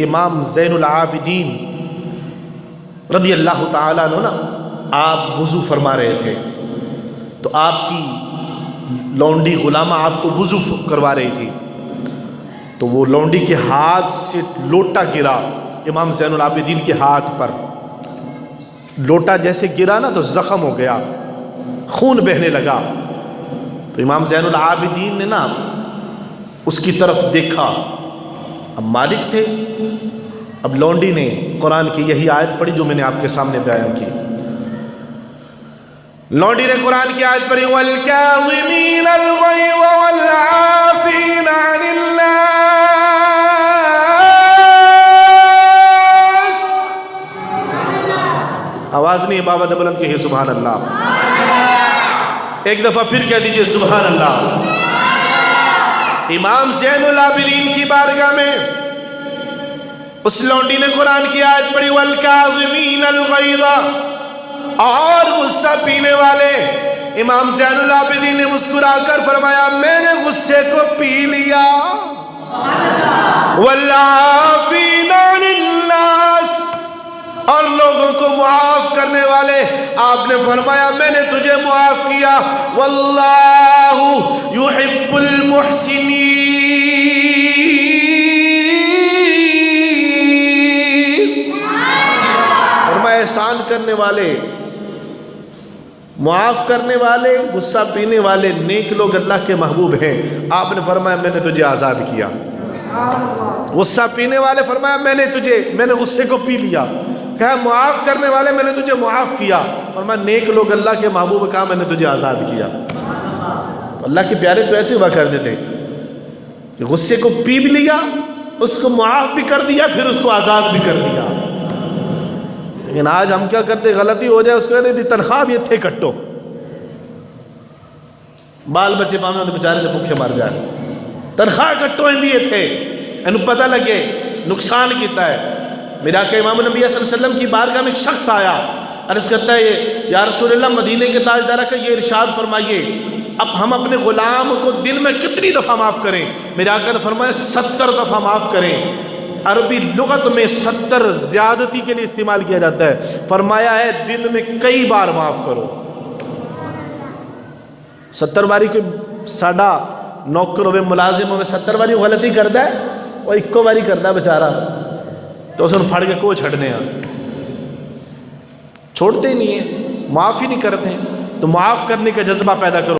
امام زین العابدین رضی اللہ تعالیٰ عنہ نا، آپ وضو فرما رہے تھے تو آپ کی لونڈی غلامہ آپ کو وضو کروا رہی تھی، تو وہ لونڈی کے ہاتھ سے لوٹا گرا امام زین العابدین کے ہاتھ پر. لوٹا جیسے گرا نا تو زخم ہو گیا، خون بہنے لگا. تو امام زین العابدین نے نا اس کی طرف دیکھا. اب مالک تھے. اب لونڈی نے قرآن کی یہی آیت پڑھی جو میں نے آپ کے سامنے بیان کی. لونڈی نے قرآن کی آیت پڑھی وَالْكَاظِمِينَ الْغَيْظَ وَالْعَافِينَ عَنِ النَّاسِ. آواز نہیں، بابا بلند کہیے سبحان اللہ. ایک دفعہ پھر کہہ دیجئے سبحان اللہ. امام زین العابدین کی بارگاہ میں اس لونڈی نے قرآن کی آیت پڑھی وَالْكَاظِمِينَ الْغَيْظَ، اور غصہ پینے والے. امام زین العابدین نے مسکرا کر فرمایا میں نے غصے کو پی لیا. وَالْعَافِينَ عَنِ النَّاسِ، اور لوگوں کو معاف کرنے والے. آپ نے فرمایا میں نے تجھے معاف کیا. وَاللَّهُ يُحِبُّ الْمُحْسِنِينَ. فرمایا احسان کرنے والے، معاف کرنے والے، غصہ پینے والے نیک لوگ اللہ کے محبوب ہیں. آپ نے فرمایا میں نے تجھے آزاد کیا. غصہ پینے والے فرمایا میں نے غصے کو پی لیا. کہا معاف کرنے والے میں نے تجھے معاف کیا. فرمایا نیک لوگ اللہ کے محبوب، کہا میں نے تجھے آزاد کیا. تو اللہ کے پیارے تو ایسے ہوا کرتے تھے کہ غصے کو پی بھی لیا، اس کو معاف بھی کر دیا، پھر اس کو آزاد بھی کر دیا. لیکن آج ہم کیا کرتے، غلطی ہو جائے اس کو کہتے تھی تنخواہ بھی تھے کٹو، بال بچے پاؤں تو بیچارے تو بھوکے مر جائے. تنخواہ کٹو لیے تھے، انہوں پتہ لگے نقصان کیتا ہے. میرا کہ امام نبی صلی اللہ علیہ وسلم کی بارگاہ میں ایک شخص آیا، عرض کرتا ہے یا رسول اللہ مدینے کے تاجدارہ کا یہ ارشاد فرمائیے اب ہم اپنے غلام کو دن میں کتنی دفعہ معاف کریں. میرے آقا نے فرمایا 70 دفعہ معاف کریں. عربی لغت میں 70 زیادتی کے لیے استعمال کیا جاتا ہے. فرمایا ہے دن میں کئی بار معاف کرو. 70 باری کوئی ساڑھا نوکر ہوئے ملازم ہوئے 70 باری غلطی کرتا ہے اور 1 باری کرتا ہے بیچارہ، تو اس نے پھڑ کے کو چھڑنے ہیں، چھوڑتے ہی نہیں ہیں، معاف ہی نہیں کرتے ہیں. تو معاف کرنے کا جذبہ پیدا کرو.